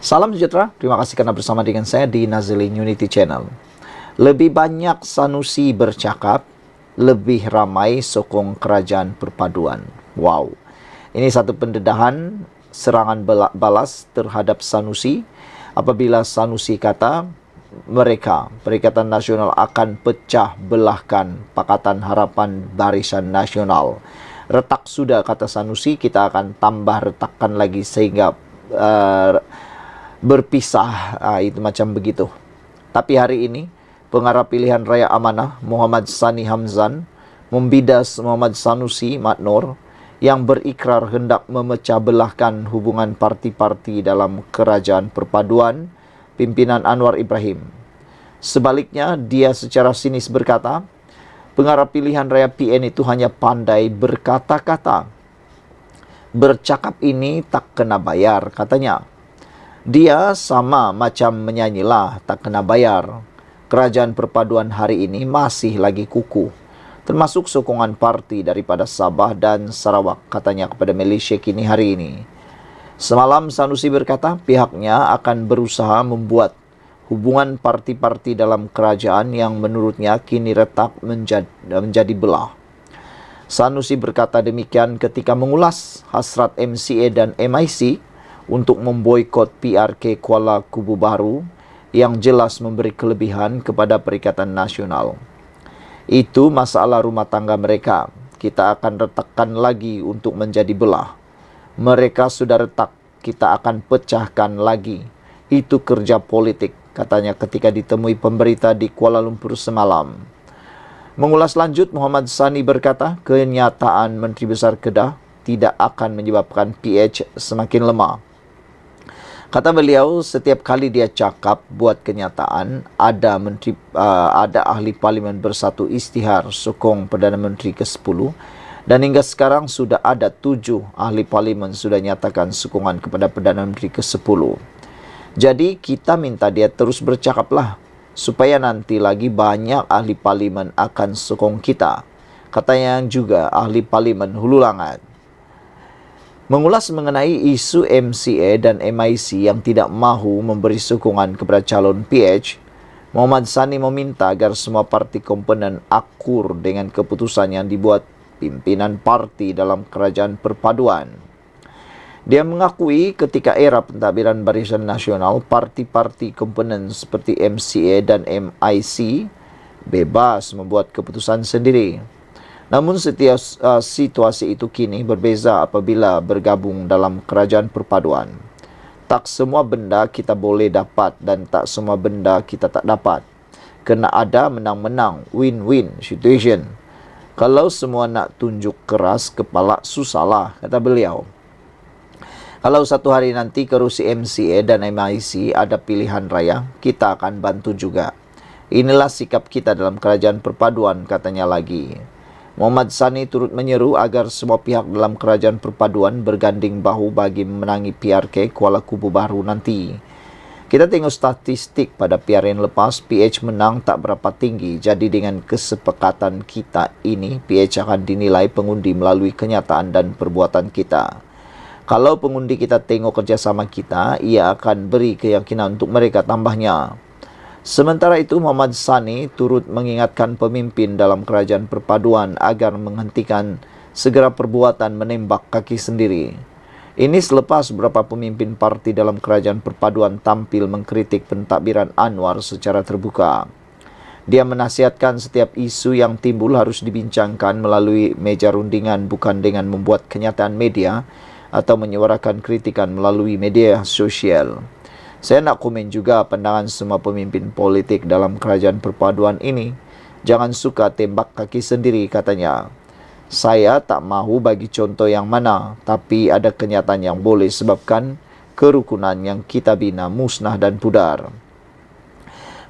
Salam sejahtera, terima kasih karena bersama dengan saya di Nazilin Unity Channel. Lebih banyak Sanusi bercakap, lebih ramai sokong kerajaan perpaduan. Wow, ini satu pendedahan serangan balas terhadap Sanusi apabila Sanusi kata mereka, Perikatan Nasional akan pecah belahkan Pakatan Harapan Barisan Nasional. Retak sudah, kata Sanusi, kita akan tambah retakkan lagi sehingga berpisah, itu macam begitu. Tapi hari ini pengarah pilihan raya amanah Muhammad Sani Hamzan membidas Muhammad Sanusi Madnor yang berikrar hendak memecah belahkan hubungan parti-parti dalam kerajaan perpaduan pimpinan Anwar Ibrahim. Sebaliknya, dia secara sinis berkata, pengarah pilihan raya PN itu hanya pandai berkata-kata. Bercakap ini tak kena bayar, katanya. Dia sama macam menyanyilah tak kena bayar. Kerajaan perpaduan hari ini masih lagi kukuh, termasuk sokongan parti daripada Sabah dan Sarawak, katanya kepada Malaysia Kini hari ini. Semalam Sanusi berkata pihaknya akan berusaha membuat hubungan parti-parti dalam kerajaan yang menurutnya kini retak menjadi belah. Sanusi berkata demikian ketika mengulas hasrat MCA dan MIC untuk memboikot PRK Kuala Kubu Baru yang jelas memberi kelebihan kepada Perikatan Nasional. Itu masalah rumah tangga mereka. Kita akan retakkan lagi untuk menjadi belah. Mereka sudah retak, kita akan pecahkan lagi. Itu kerja politik, katanya ketika ditemui pemberita di Kuala Lumpur semalam. Mengulas lanjut, Muhammad Sani berkata, kenyataan Menteri Besar Kedah tidak akan menyebabkan PH semakin lemah. Kata beliau, setiap kali dia cakap buat kenyataan, ada ahli parlimen bersatu istihar sokong Perdana Menteri ke-10 dan hingga sekarang sudah ada 7 ahli parlimen sudah nyatakan sokongan kepada Perdana Menteri ke-10. Jadi kita minta dia terus bercakaplah supaya nanti lagi banyak ahli parlimen akan sokong kita. Katanya juga ahli parlimen Hulu Langat. Mengulas mengenai isu MCA dan MIC yang tidak mahu memberi sokongan kepada calon PH, Muhammad Sani meminta agar semua parti komponen akur dengan keputusan yang dibuat pimpinan parti dalam kerajaan perpaduan. Dia mengakui ketika era pentadbiran Barisan Nasional, parti-parti komponen seperti MCA dan MIC bebas membuat keputusan sendiri. Namun setiap situasi itu kini berbeza apabila bergabung dalam kerajaan perpaduan. Tak semua benda kita boleh dapat dan tak semua benda kita tak dapat. Kena ada menang-menang, win-win situation. Kalau semua nak tunjuk keras kepala, susahlah, kata beliau. Kalau satu hari nanti kerusi MCA dan MIC ada pilihan raya, kita akan bantu juga. Inilah sikap kita dalam kerajaan perpaduan, katanya lagi. Muhammad Sani turut menyeru agar semua pihak dalam kerajaan perpaduan berganding bahu bagi memenangi PRK Kuala Kubu Baru nanti. Kita tengok statistik pada PRN lepas, PH menang tak berapa tinggi. Jadi dengan kesepakatan kita ini, PH akan dinilai pengundi melalui kenyataan dan perbuatan kita. Kalau pengundi kita tengok kerjasama kita, ia akan beri keyakinan untuk mereka tambahnya. Sementara itu, Muhammad Sani turut mengingatkan pemimpin dalam kerajaan perpaduan agar menghentikan segera perbuatan menembak kaki sendiri. Ini selepas beberapa pemimpin parti dalam kerajaan perpaduan tampil mengkritik pentadbiran Anwar secara terbuka. Dia menasihatkan setiap isu yang timbul harus dibincangkan melalui meja rundingan bukan dengan membuat kenyataan media atau menyuarakan kritikan melalui media sosial. Saya nak komen juga pandangan semua pemimpin politik dalam kerajaan perpaduan ini. Jangan suka tembak kaki sendiri, katanya. Saya tak mahu bagi contoh yang mana, tapi ada kenyataan yang boleh sebabkan kerukunan yang kita bina musnah dan pudar.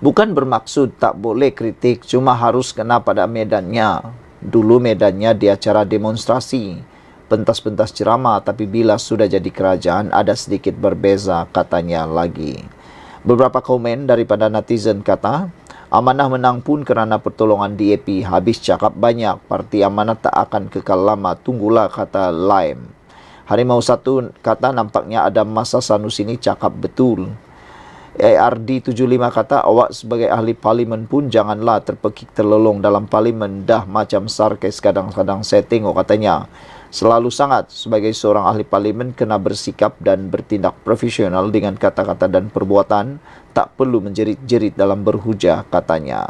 Bukan bermaksud tak boleh kritik, cuma harus kena pada medannya. Dulu medannya di acara demonstrasi. Pentas-pentas ceramah, tapi bila sudah jadi kerajaan ada sedikit berbeza, katanya lagi. Beberapa komen daripada netizen kata, Amanah menang pun kerana pertolongan DAP, habis cakap banyak, parti Amanah tak akan kekal lama, tunggulah, kata Lime. Harimau 1 kata nampaknya ada masa Sanusi ini cakap betul. ARD 75 kata awak sebagai ahli parlimen pun janganlah terpekik terlelong dalam parlimen, dah macam sarkes kadang-kadang saya tengok katanya. Selalu sangat sebagai seorang ahli parlimen kena bersikap dan bertindak profesional dengan kata-kata dan perbuatan, tak perlu menjerit-jerit dalam berhujah katanya.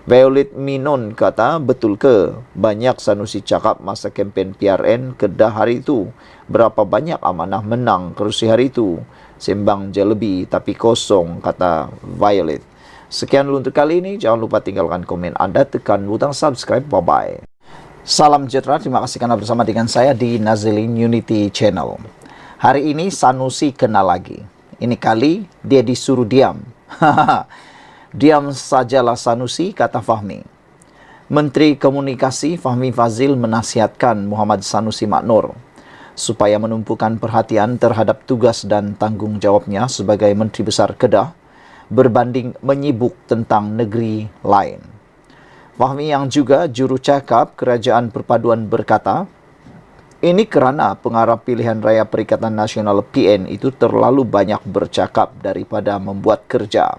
Violet Minon kata, betul ke? Banyak Sanusi cakap masa kempen PRN Kedah hari itu. Berapa banyak amanah menang kerusi hari itu? Sembang je lebih tapi kosong, kata Violet. Sekian dulu untuk kali ini. Jangan lupa tinggalkan komen anda, tekan butang subscribe. Bye-bye. Salam sejahtera, terima kasih karena bersama dengan saya di Nazilin Unity Channel. Hari ini Sanusi kena lagi. Ini kali dia disuruh diam. Diam sajalah Sanusi, kata Fahmi. Menteri Komunikasi Fahmi Fadzil menasihatkan Muhammad Sanusi Maknor supaya menumpukan perhatian terhadap tugas dan tanggungjawabnya sebagai Menteri Besar Kedah berbanding menyibuk tentang negeri lain. Fahmi yang juga jurucakap Kerajaan Perpaduan berkata, ini kerana pengarah pilihan raya Perikatan Nasional PN itu terlalu banyak bercakap daripada membuat kerja.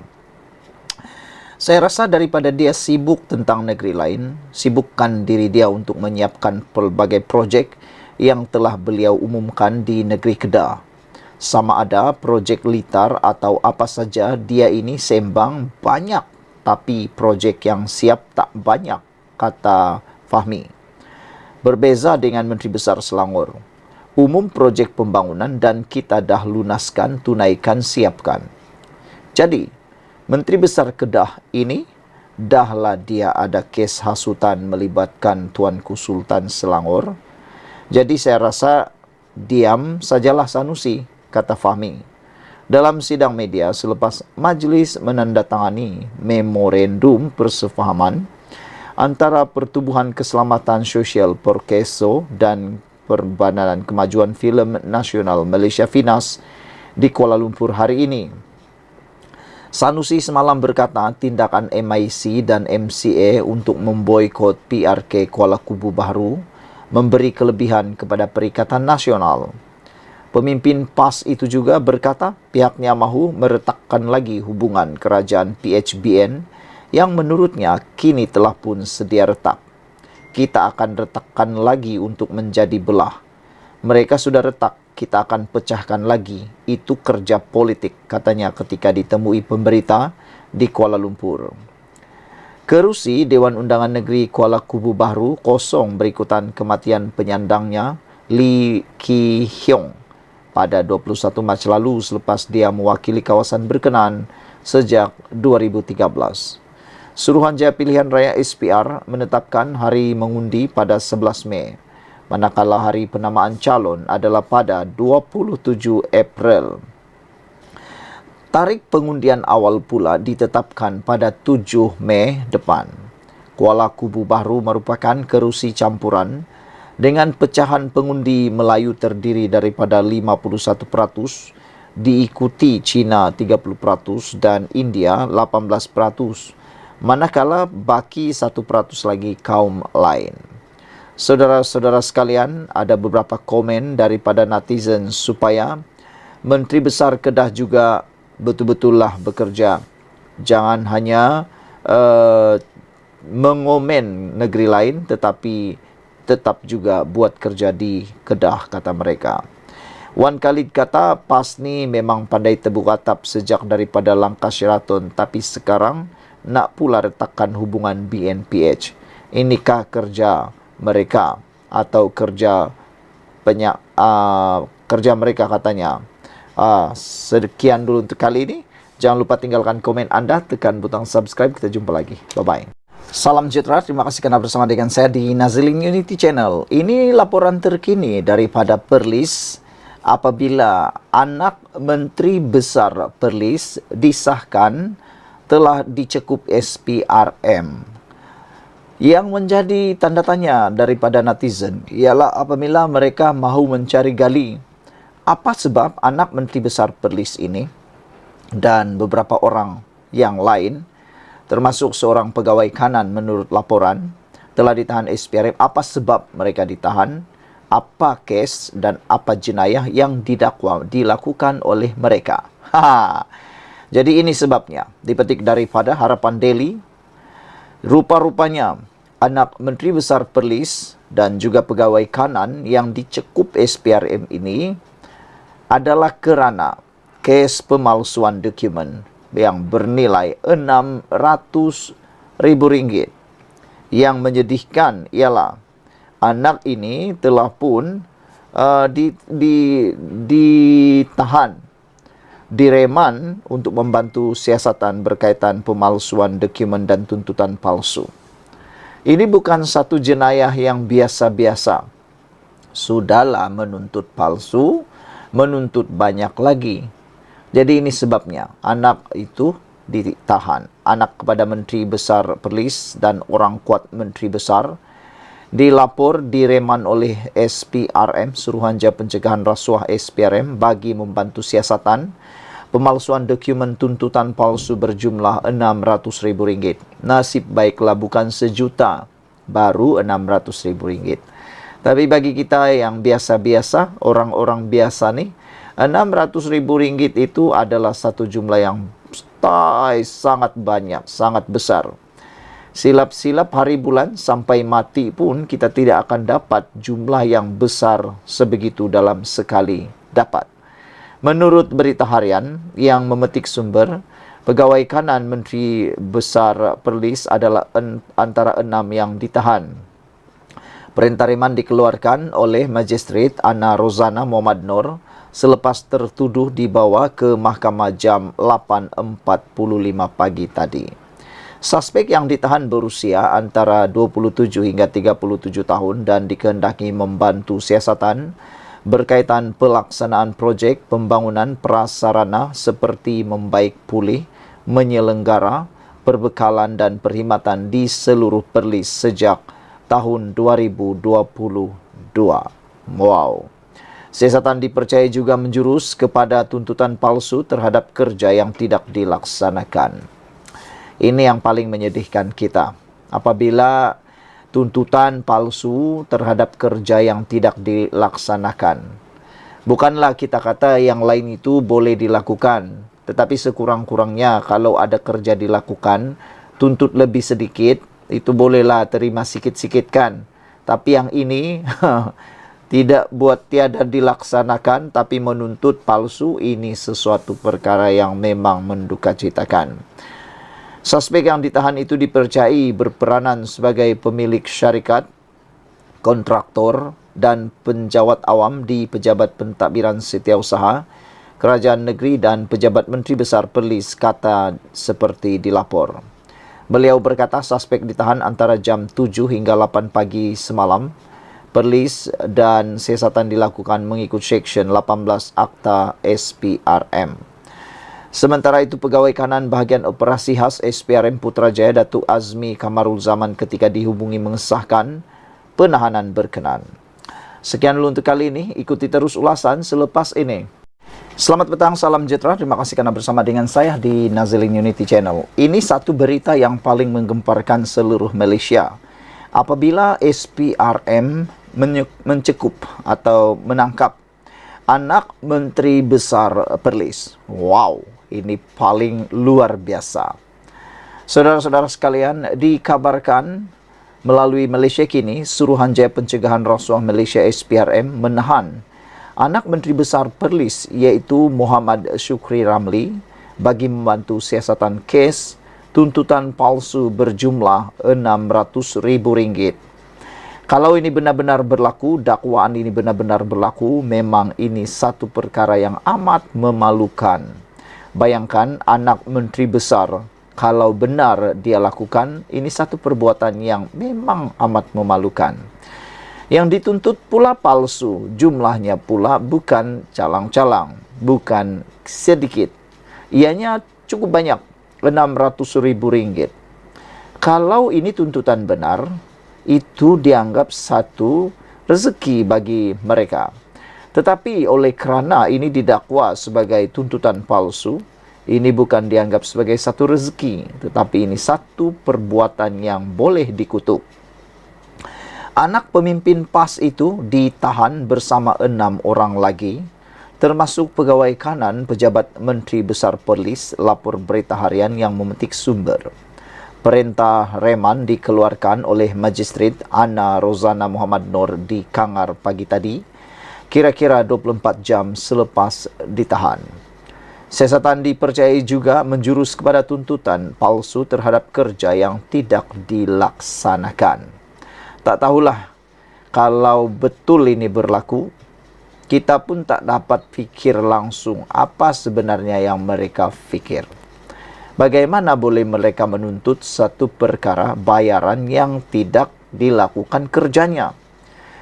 Saya rasa daripada dia sibuk tentang negeri lain, sibukkan diri dia untuk menyiapkan pelbagai projek yang telah beliau umumkan di negeri Kedah. Sama ada projek litar atau apa saja, dia ini sembang banyak. Tapi projek yang siap tak banyak, kata Fahmi. Berbeza dengan Menteri Besar Selangor. Umum projek pembangunan dan kita dah lunaskan, tunaikan, siapkan. Jadi, Menteri Besar Kedah ini, dahlah dia ada kes hasutan melibatkan Tuanku Sultan Selangor. Jadi saya rasa diam sajalah Sanusi, kata Fahmi. Dalam sidang media selepas majlis menandatangani memorandum persefahaman antara Pertubuhan Keselamatan Sosial Porkeso dan Perbadanan Kemajuan Filem Nasional Malaysia FINAS di Kuala Lumpur hari ini. Sanusi semalam berkata tindakan MIC dan MCA untuk memboikot PRK Kuala Kubu Baharu memberi kelebihan kepada Perikatan Nasional. Pemimpin PAS itu juga berkata pihaknya mahu meretakkan lagi hubungan kerajaan PHBN yang menurutnya kini telah pun sedia retak. Kita akan retakkan lagi untuk menjadi belah. Mereka sudah retak, kita akan pecahkan lagi. Itu kerja politik, katanya ketika ditemui pemberita di Kuala Lumpur. Kerusi Dewan Undangan Negeri Kuala Kubu Baharu kosong berikutan kematian penyandangnya Lee Ki Hyong pada 21 Mac lalu selepas dia mewakili kawasan berkenaan sejak 2013. Suruhanjaya Pilihan Raya SPR menetapkan hari mengundi pada 11 Mei, manakala hari penamaan calon adalah pada 27 April. Tarikh pengundian awal pula ditetapkan pada 7 Mei depan. Kuala Kubu Baharu merupakan kerusi campuran dengan pecahan pengundi Melayu terdiri daripada 51%, diikuti Cina 30% dan India 18%, manakala baki 1% lagi kaum lain. Saudara-saudara sekalian, ada beberapa komen daripada netizen supaya Menteri Besar Kedah juga betul-betullah bekerja. Jangan hanya mengomen negeri lain tetapi tetap juga buat kerja di Kedah, kata mereka. Wan Khalid kata, PAS ni memang pandai tebuk atap sejak daripada langkah Sheraton, tapi sekarang nak pula retakkan hubungan BNPH. Inikah kerja mereka atau kerja kerja mereka, katanya. Sekian dulu untuk kali ini. Jangan lupa tinggalkan komen anda, tekan butang subscribe. Kita jumpa lagi. Bye-bye. Salam sejahtera, terima kasih karena bersama dengan saya di Nazilin Unity Channel. Ini laporan terkini daripada Perlis apabila anak Menteri Besar Perlis disahkan telah dicekup SPRM. Yang menjadi tanda tanya daripada netizen ialah apabila mereka mahu mencari gali apa sebab anak Menteri Besar Perlis ini dan beberapa orang yang lain termasuk seorang pegawai kanan menurut laporan telah ditahan SPRM. Apa sebab mereka ditahan apa kes dan apa jenayah yang didakwa dilakukan oleh mereka. Jadi ini sebabnya, dipetik daripada Harapan Daily, rupa-rupanya anak Menteri Besar Perlis dan juga pegawai kanan yang dicekup SPRM ini adalah kerana kes pemalsuan dokumen yang bernilai RM600,000. Yang menyedihkan ialah anak ini telah pun ditahan, direman untuk membantu siasatan berkaitan pemalsuan dokumen dan tuntutan palsu. Ini bukan satu jenayah yang biasa-biasa. Sudahlah menuntut palsu, menuntut banyak lagi. Jadi ini sebabnya anak itu ditahan. Anak kepada Menteri Besar Perlis dan orang kuat Menteri Besar dilapor direman oleh SPRM, Suruhanjaya Pencegahan Rasuah SPRM, bagi membantu siasatan pemalsuan dokumen tuntutan palsu berjumlah RM600,000. Nasib baiklah bukan sejuta, baru RM600,000. Tapi bagi kita yang biasa-biasa, orang-orang biasa nih, RM600,000 itu adalah satu jumlah yang sangat banyak, sangat besar. Silap-silap hari bulan sampai mati pun kita tidak akan dapat jumlah yang besar sebegitu dalam sekali dapat. Menurut berita harian yang memetik sumber, pegawai kanan Menteri Besar Perlis adalah antara 6 yang ditahan. Perintah reman dikeluarkan oleh Magistrate Ana Rozana Muhammad Noor selepas tertuduh dibawa ke mahkamah jam 8.45 pagi tadi. Suspek yang ditahan berusia antara 27 hingga 37 tahun dan dikehendaki membantu siasatan berkaitan pelaksanaan projek pembangunan prasarana seperti membaik pulih, menyelenggara, perbekalan dan perkhidmatan di seluruh Perlis sejak tahun 2022. Wow. Siasatan dipercaya juga menjurus kepada tuntutan palsu terhadap kerja yang tidak dilaksanakan. Ini yang paling menyedihkan kita. Apabila tuntutan palsu terhadap kerja yang tidak dilaksanakan. Bukanlah kita kata yang lain itu boleh dilakukan, tetapi sekurang-kurangnya kalau ada kerja dilakukan, tuntut lebih sedikit, itu bolehlah terima sikit-sikit kan. Tapi yang ini tidak buat tiada dilaksanakan, tapi menuntut palsu, ini sesuatu perkara yang memang mendukacitakan. Suspek yang ditahan itu dipercayai berperanan sebagai pemilik syarikat, kontraktor dan penjawat awam di Pejabat Pentadbiran Setiausaha, Kerajaan Negeri dan Pejabat Menteri Besar Perlis, kata seperti dilapor. Beliau berkata suspek ditahan antara jam 7 hingga 8 pagi semalam. Perlis dan siasatan dilakukan mengikut Seksyen 18 Akta SPRM. Sementara itu, pegawai kanan bahagian operasi khas SPRM Putrajaya Datuk Azmi Kamarul Zaman ketika dihubungi mengesahkan penahanan berkenan. Sekian dulu untuk kali ini, ikuti terus ulasan selepas ini. Selamat petang, salam sejahtera, terima kasih karena bersama dengan saya di Nazilin Unity Channel. Ini satu berita yang paling menggemparkan seluruh Malaysia. Apabila SPRM mencekup atau menangkap anak Menteri Besar Perlis. Wow, ini paling luar biasa. Saudara-saudara sekalian, dikabarkan melalui Malaysia Kini, Suruhanjaya Pencegahan Rasuah Malaysia SPRM menahan anak Menteri Besar Perlis iaitu Muhammad Shukri Ramli bagi membantu siasatan kes tuntutan palsu berjumlah RM600,000. Kalau ini benar-benar berlaku, dakwaan ini benar-benar berlaku, memang ini satu perkara yang amat memalukan. Bayangkan anak Menteri Besar, kalau benar dia lakukan, ini satu perbuatan yang memang amat memalukan. Yang dituntut pula palsu, jumlahnya pula bukan calang-calang, bukan sedikit. Ianya cukup banyak, RM600,000. Kalau ini tuntutan benar, itu dianggap satu rezeki bagi mereka. Tetapi oleh kerana ini didakwa sebagai tuntutan palsu, ini bukan dianggap sebagai satu rezeki, tetapi ini satu perbuatan yang boleh dikutuk. Anak pemimpin PAS itu ditahan bersama 6 orang lagi, termasuk pegawai kanan pejabat Menteri Besar Perlis, lapor Berita Harian yang memetik sumber. Perintah reman dikeluarkan oleh Magistrat Ana Rozana Muhammad Noor di Kangar pagi tadi, kira-kira 24 jam selepas ditahan. Siasatan dipercayai juga menjurus kepada tuntutan palsu terhadap kerja yang tidak dilaksanakan. Tak tahulah kalau betul ini berlaku, kita pun tak dapat fikir langsung apa sebenarnya yang mereka fikir. Bagaimana boleh mereka menuntut satu perkara bayaran yang tidak dilakukan kerjanya?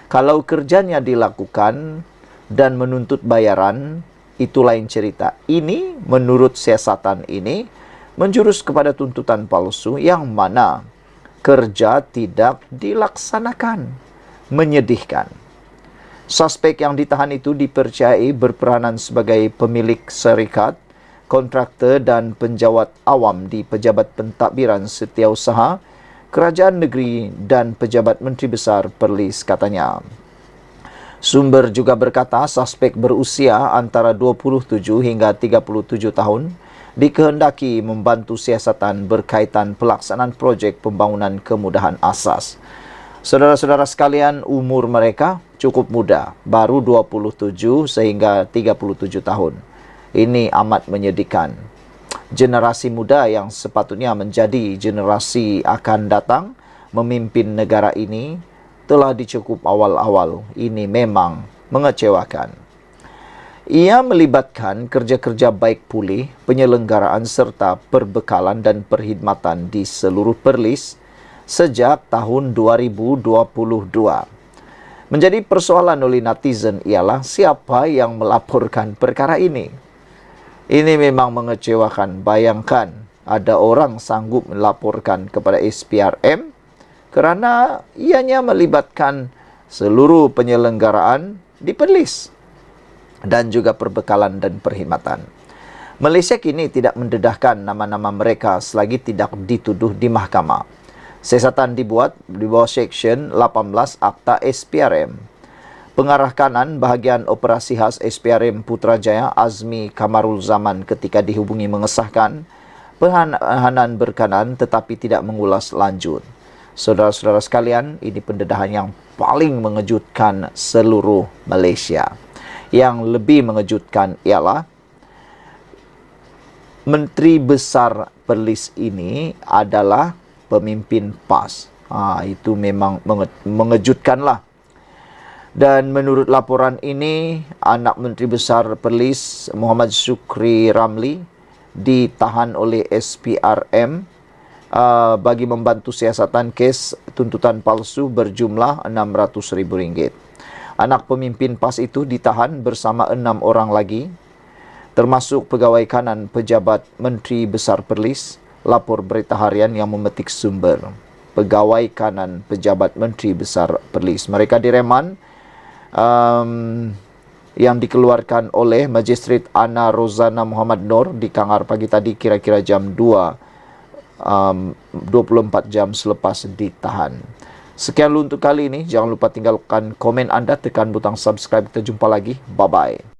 Kalau kerjanya dilakukan dan menuntut bayaran, itu lain cerita. Ini menurut siasatan ini menjurus kepada tuntutan palsu yang mana kerja tidak dilaksanakan. Menyedihkan. Suspek yang ditahan itu dipercayai berperanan sebagai pemilik syarikat, kontraktor dan penjawat awam di Pejabat Pentadbiran Setiausaha, Kerajaan Negeri dan Pejabat Menteri Besar Perlis, katanya. Sumber juga berkata suspek berusia antara 27 hingga 37 tahun dikehendaki membantu siasatan berkaitan pelaksanaan projek pembangunan kemudahan asas. Saudara-saudara sekalian, umur mereka cukup muda, baru 27 sehingga 37 tahun. Ini amat menyedihkan. Generasi muda yang sepatutnya menjadi generasi akan datang memimpin negara ini telah dicukup awal-awal. Ini memang mengecewakan. Ia melibatkan kerja-kerja baik pulih, penyelenggaraan serta perbekalan dan perkhidmatan di seluruh Perlis sejak tahun 2022. Menjadi persoalan oleh netizen ialah siapa yang melaporkan perkara ini. Ini memang mengecewakan. Bayangkan ada orang sanggup melaporkan kepada SPRM kerana ianya melibatkan seluruh penyelenggaraan di Perlis dan juga perbekalan dan perkhidmatan. Malaysia kini tidak mendedahkan nama-nama mereka selagi tidak dituduh di mahkamah. Siasatan dibuat di bawah Seksyen 18 Akta SPRM. Pengarah kanan bahagian operasi khas SPRM Putrajaya Azmi Kamarul Zaman ketika dihubungi mengesahkan penahanan berkanan tetapi tidak mengulas lanjut. Saudara-saudara sekalian, ini pendedahan yang paling mengejutkan seluruh Malaysia. Yang lebih mengejutkan ialah Menteri Besar Perlis ini adalah pemimpin PAS. Itu memang mengejutkanlah. Dan menurut laporan ini, anak Menteri Besar Perlis Muhammad Shukri Ramli ditahan oleh SPRM bagi membantu siasatan kes tuntutan palsu berjumlah RM600,000. Anak pemimpin PAS itu ditahan bersama 6 orang lagi, termasuk pegawai kanan pejabat Menteri Besar Perlis, lapor Berita Harian yang memetik sumber. Pegawai kanan pejabat Menteri Besar Perlis. Mereka direman yang dikeluarkan oleh Magistrat Ana Rozana Muhammad Noor di Kangar pagi tadi kira-kira jam 24 jam selepas ditahan. Sekian dulu untuk kali ini. Jangan lupa tinggalkan komen anda, tekan butang subscribe. Kita jumpa lagi. Bye-bye.